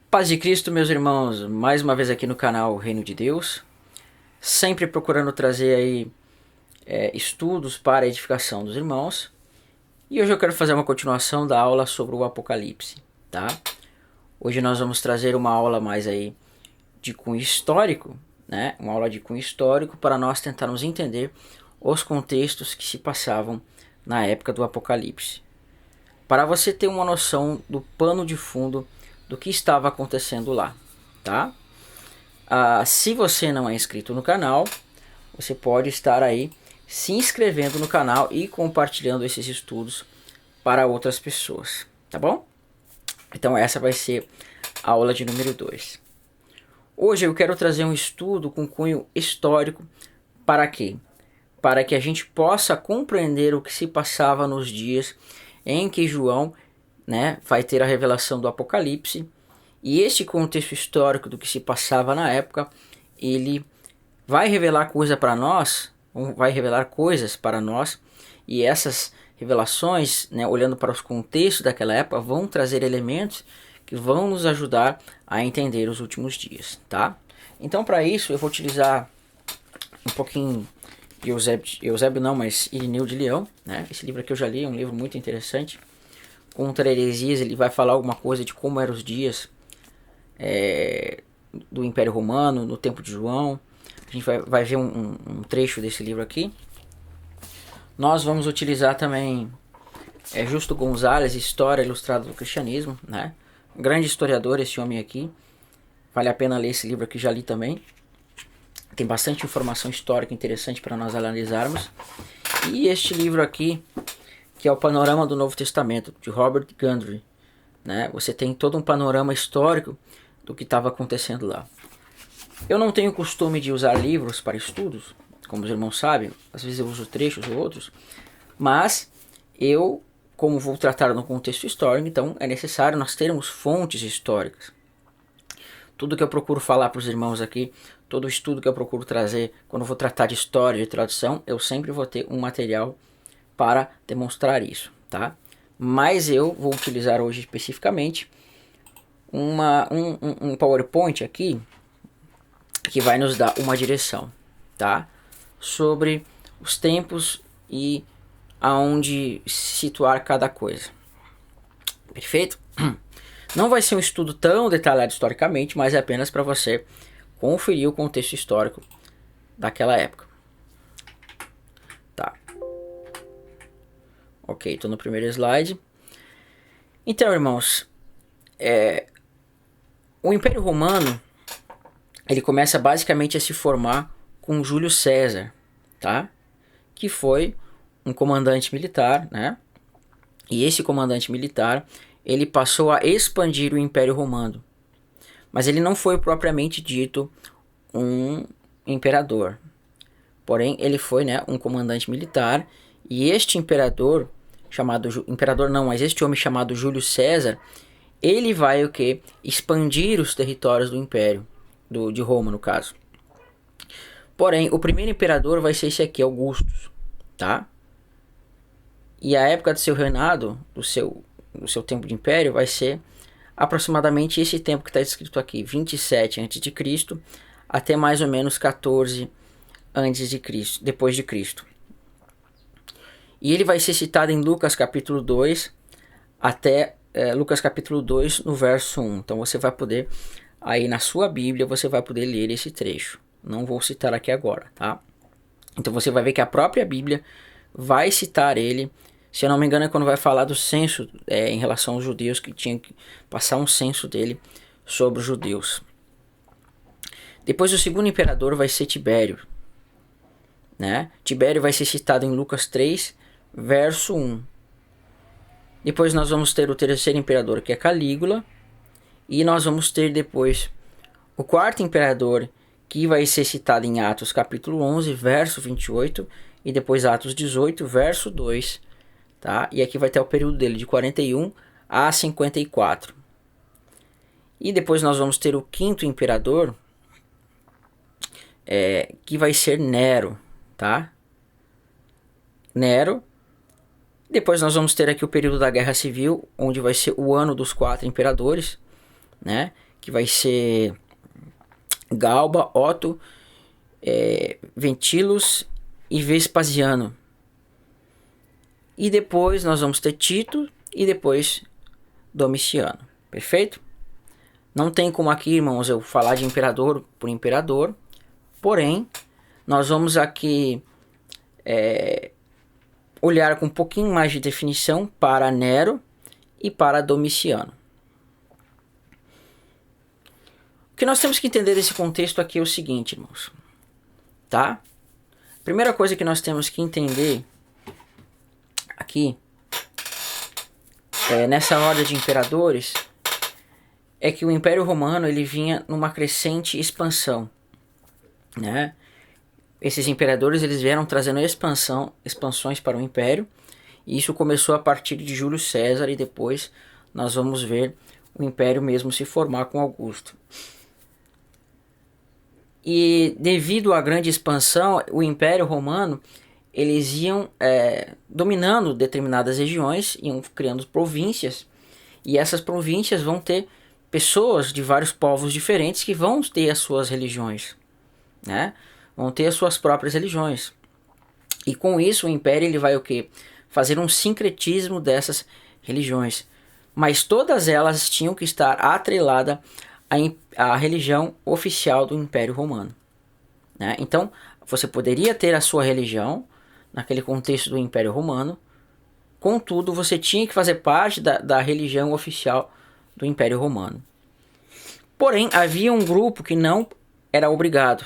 Paz de Cristo, meus irmãos, mais uma vez aqui no canal Reino de Deus, sempre procurando trazer aí estudos para a edificação dos irmãos. E hoje eu quero fazer uma continuação da aula sobre o Apocalipse, tá? Hoje nós vamos trazer uma aula mais aí de cunho histórico, né? Uma aula de cunho histórico para nós tentarmos entender os contextos que se passavam na época do Apocalipse. Para você ter uma noção do pano de fundo do que estava acontecendo lá, tá? Se você não é inscrito no canal, você pode estar aí se inscrevendo no canal e compartilhando esses estudos para outras pessoas, tá bom? Então essa vai ser a aula de número 2. Hoje eu quero trazer um estudo com cunho histórico. Para quê? Para que a gente possa compreender o que se passava nos dias em que João, né, vai ter a revelação do Apocalipse. E este contexto histórico do que se passava na época, ele vai revelar coisas para nós, e essas revelações, né, olhando para os contextos daquela época, vão trazer elementos que vão nos ajudar a entender os últimos dias, tá? Então, para isso, eu vou utilizar um pouquinho de Eusébio não, mas Irineu de Leão, né? Esse livro aqui eu já li, é um livro muito interessante. Contra heresias, ele vai falar alguma coisa de como eram os dias do Império Romano, no tempo de João. A gente vai ver um trecho desse livro aqui. Nós vamos utilizar também Justo Gonzalez, História Ilustrada do Cristianismo, né? Um grande historiador esse homem aqui. Vale a pena ler esse livro aqui, já li também. Tem bastante informação histórica interessante para nós analisarmos. E este livro aqui, que é o Panorama do Novo Testamento, de Robert Gundry, né? Você tem todo um panorama histórico do que estava acontecendo lá. Eu não tenho costume de usar livros para estudos, como os irmãos sabem, às vezes eu uso trechos ou outros, mas eu, como vou tratar no contexto histórico, então é necessário nós termos fontes históricas. Tudo que eu procuro falar para os irmãos aqui, todo o estudo que eu procuro trazer, quando eu vou tratar de história, de tradução, eu sempre vou ter um material para demonstrar isso, tá? Mas eu vou utilizar hoje especificamente um PowerPoint aqui que vai nos dar uma direção, tá? Sobre os tempos e aonde situar cada coisa. Perfeito? Não vai ser um estudo tão detalhado historicamente, mas é apenas para você conferir o contexto histórico daquela época. Tá. Ok, estou no primeiro slide. Então, irmãos, o Império Romano ele começa basicamente a se formar com Júlio César, tá? Que foi um comandante militar, né? E esse comandante militar, ele passou a expandir o Império Romano. Mas ele não foi propriamente dito um imperador. Porém, ele foi, né, um comandante militar. E este imperador, este homem chamado Júlio César, ele vai o quê? Expandir os territórios do Império, de Roma no caso. Porém, o primeiro imperador vai ser esse aqui, Augustus, tá? E a época do seu reinado, do seu tempo de império, vai ser aproximadamente esse tempo que está escrito aqui, 27 a.C. até mais ou menos 14 depois de Cristo. E ele vai ser citado em Lucas capítulo 2 até Lucas capítulo 2 no verso 1. Então você vai poder, aí na sua Bíblia, você vai poder ler esse trecho. Não vou citar aqui agora, tá? Então você vai ver que a própria Bíblia vai citar ele. Se eu não me engano é quando vai falar do censo em relação aos judeus, que tinha que passar um censo dele sobre os judeus. Depois o segundo imperador vai ser Tibério, né? Tibério vai ser citado em Lucas 3, verso 1. Depois nós vamos ter o terceiro imperador, que é Calígula. E nós vamos ter depois o quarto imperador, que vai ser citado em Atos capítulo 11, verso 28. E depois Atos 18, verso 2. Tá? E aqui vai ter o período dele de 41 a 54. E depois nós vamos ter o quinto imperador, que vai ser Nero. Tá? Nero. Depois nós vamos ter aqui o período da Guerra Civil, onde vai ser o ano dos 4 imperadores, né? que vai ser Galba, Otto, Ventilus e Vespasiano. E depois nós vamos ter Tito e depois Domiciano. Perfeito? Não tem como aqui, irmãos, eu falar de imperador por imperador. Porém, nós vamos aqui olhar com um pouquinho mais de definição para Nero e para Domiciano. O que nós temos que entender desse contexto aqui é o seguinte, irmãos. Tá? Primeira coisa que nós temos que entender aqui, nessa ordem de imperadores, é que o Império Romano ele vinha numa crescente expansão, né? Esses imperadores eles vieram trazendo expansões para o Império, e isso começou a partir de Júlio César, e depois nós vamos ver o Império mesmo se formar com Augusto. E devido à grande expansão, o Império Romano, eles iam dominando determinadas regiões, iam criando províncias, e essas províncias vão ter pessoas de vários povos diferentes que vão ter as suas religiões, né? Vão ter as suas próprias religiões. E com isso o Império ele vai o quê? Fazer um sincretismo dessas religiões. Mas todas elas tinham que estar atreladas à religião oficial do Império Romano, né? Então você poderia ter a sua religião naquele contexto do Império Romano, contudo você tinha que fazer parte da religião oficial do Império Romano. Porém, havia um grupo que não era obrigado,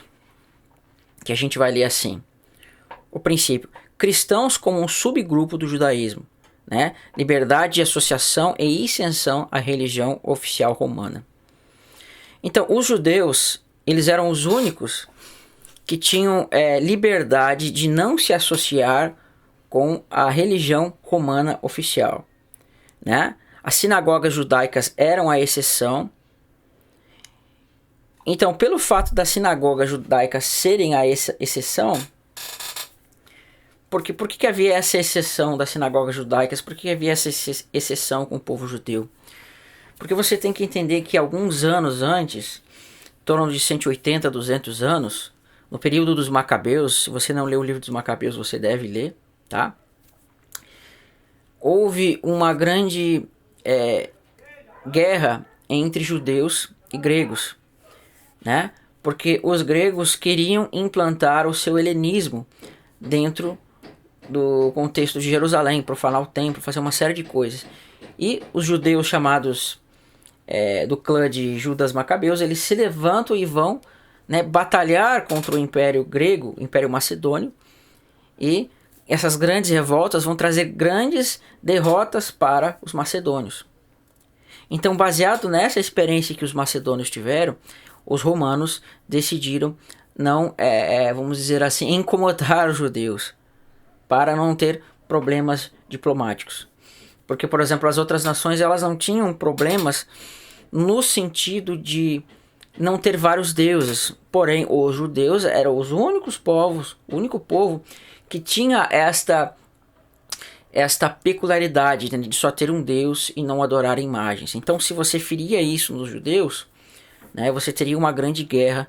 que a gente vai ler assim. O princípio: cristãos como um subgrupo do judaísmo, né? Liberdade de associação e isenção à religião oficial romana. Então, os judeus, eles eram os únicos que tinham liberdade de não se associar com a religião romana oficial, né? As sinagogas judaicas eram a exceção. Então, pelo fato das sinagogas judaicas serem a exceção, por que havia essa exceção das sinagogas judaicas? Por que havia essa exceção com o povo judeu? Porque você tem que entender que alguns anos antes, em torno de 180, 200 anos, no período dos Macabeus, se você não leu o livro dos Macabeus, você deve ler, tá? Houve uma grande guerra entre judeus e gregos, né? Porque os gregos queriam implantar o seu helenismo dentro do contexto de Jerusalém, profanar o templo, fazer uma série de coisas. E os judeus chamados do clã de Judas Macabeus, eles se levantam e vão, né, batalhar contra o Império Grego, o Império Macedônio, e essas grandes revoltas vão trazer grandes derrotas para os macedônios. Então, baseado nessa experiência que os macedônios tiveram, os romanos decidiram não, vamos dizer assim, incomodar os judeus para não ter problemas diplomáticos. Porque, por exemplo, as outras nações elas não tinham problemas no sentido de não ter vários deuses. Porém, os judeus eram os únicos povos, o único povo que tinha esta peculiaridade, né, de só ter um Deus e não adorar imagens. Então, se você feria isso nos judeus, né, você teria uma grande guerra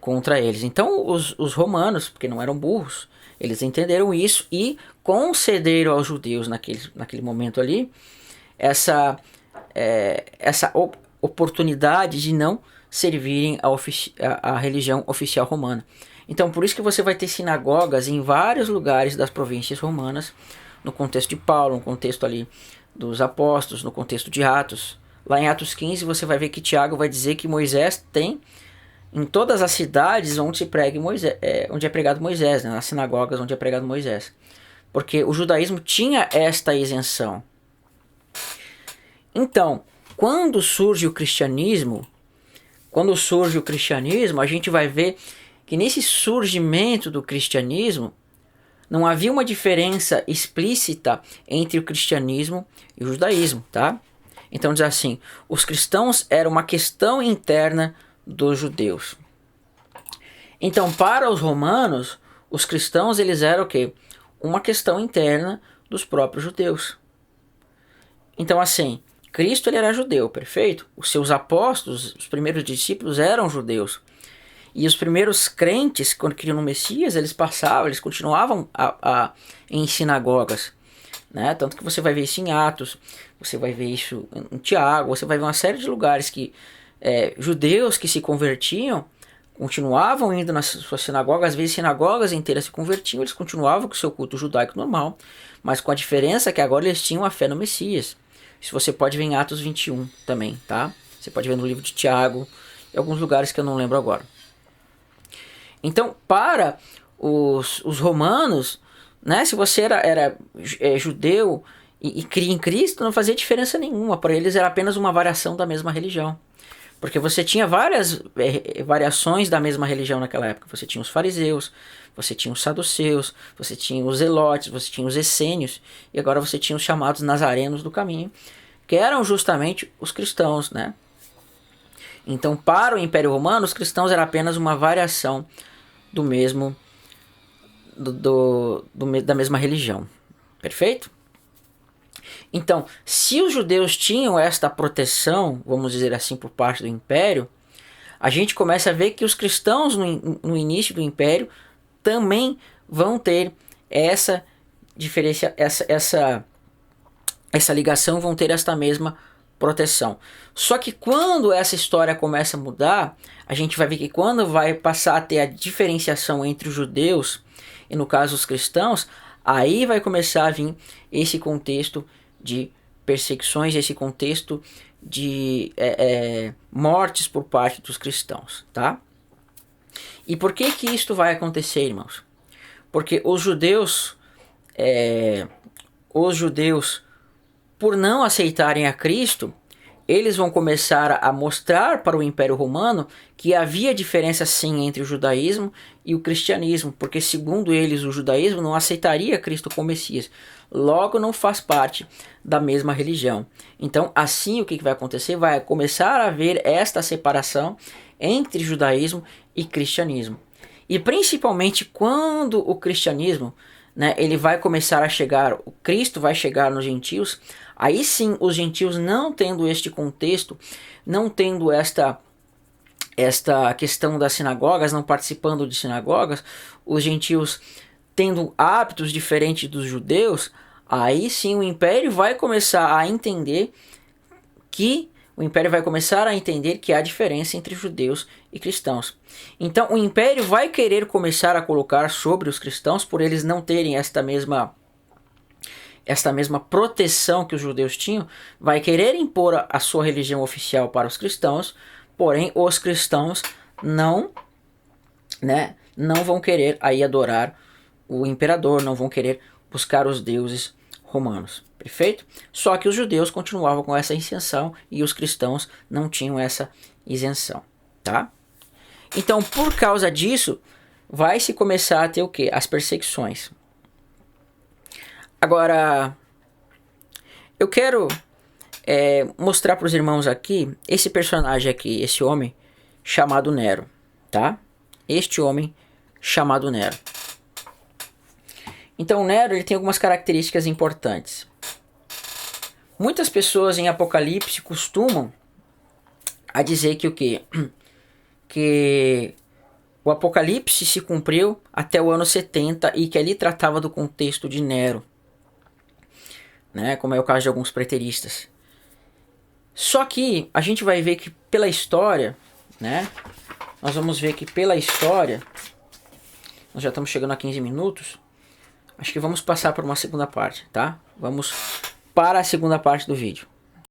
contra eles. Então, os romanos, porque não eram burros, eles entenderam isso e concederam aos judeus naquele momento ali essa oportunidade de não servirem a religião oficial romana. Então, por isso que você vai ter sinagogas em vários lugares das províncias romanas, no contexto de Paulo, no contexto ali dos apóstolos, no contexto de Atos. Lá em Atos 15 você vai ver que Tiago vai dizer que Moisés tem em todas as cidades onde onde é pregado Moisés, né? Nas sinagogas onde é pregado Moisés. Porque o judaísmo tinha esta isenção. Então, quando surge o cristianismo, a gente vai ver que nesse surgimento do cristianismo não havia uma diferença explícita entre o cristianismo e o judaísmo, tá? Então diz assim, os cristãos eram uma questão interna dos judeus. Então, para os romanos, os cristãos eles eram o quê? Uma questão interna dos próprios judeus. Então, assim, Cristo ele era judeu, perfeito? Os seus apóstolos, os primeiros discípulos eram judeus. E os primeiros crentes, quando queriam no Messias, eles continuavam em sinagogas. Né? Tanto que você vai ver isso em Atos, você vai ver isso em Tiago, você vai ver uma série de lugares que judeus que se convertiam continuavam indo nas suas sinagogas, às vezes sinagogas inteiras se convertiam, eles continuavam com o seu culto judaico normal, mas com a diferença que agora eles tinham a fé no Messias. Isso você pode ver em Atos 21 também, tá? Você pode ver no livro de Tiago, em alguns lugares que eu não lembro agora. Então, para os romanos, né, se você era judeu e cria em Cristo, não fazia diferença nenhuma. Para eles era apenas uma variação da mesma religião. Porque você tinha várias variações da mesma religião naquela época. Você tinha os fariseus, você tinha os saduceus, você tinha os zelotes, você tinha os essênios, e agora você tinha os chamados nazarenos do caminho, que eram justamente os cristãos, né? Então, para o Império Romano, os cristãos eram apenas uma variação do mesmo da mesma religião. Perfeito? Então, se os judeus tinham esta proteção, vamos dizer assim, por parte do Império, a gente começa a ver que os cristãos no início do Império também vão ter essa diferença, essa ligação, vão ter esta mesma proteção. Só que quando essa história começa a mudar, a gente vai ver que quando vai passar a ter a diferenciação entre os judeus e no caso os cristãos, aí vai começar a vir esse contexto de perseguições, esse contexto de mortes por parte dos cristãos, tá? E por que que isto vai acontecer, irmãos? Porque os judeus, por não aceitarem a Cristo, eles vão começar a mostrar para o Império Romano que havia diferença sim entre o judaísmo e o cristianismo, porque segundo eles o judaísmo não aceitaria Cristo como Messias, logo não faz parte da mesma religião. Então assim o que vai acontecer? Vai começar a haver esta separação entre judaísmo e cristianismo. E principalmente quando o cristianismo, né, ele vai começar a chegar, o Cristo vai chegar nos gentios, aí sim os gentios não tendo este contexto, não tendo esta questão das sinagogas, não participando de sinagogas, os gentios tendo hábitos diferentes dos judeus, aí sim o império vai começar a entender que há diferença entre judeus e cristãos. Então o império vai querer começar a colocar sobre os cristãos, por eles não terem esta mesma proteção que os judeus tinham, vai querer impor a sua religião oficial para os cristãos, porém os cristãos não vão querer aí adorar o imperador, não vão querer buscar os deuses romanos. Perfeito? Só que os judeus continuavam com essa isenção e os cristãos não tinham essa isenção, tá? Então, por causa disso, vai se começar a ter o quê? As perseguições. Agora, eu quero mostrar para os irmãos aqui esse personagem aqui, esse homem chamado Nero, tá? Este homem chamado Nero. Então, Nero ele tem algumas características importantes. Muitas pessoas em Apocalipse costumam a dizer que o quê? Que o Apocalipse se cumpriu até o ano 70 e que ali tratava do contexto de Nero, né? Como é o caso de alguns preteristas. Só que a gente vai ver que pela história, né? Nós vamos ver que pela história, nós já estamos chegando a 15 minutos, acho que vamos passar por uma segunda parte, tá? Vamos para a segunda parte do vídeo.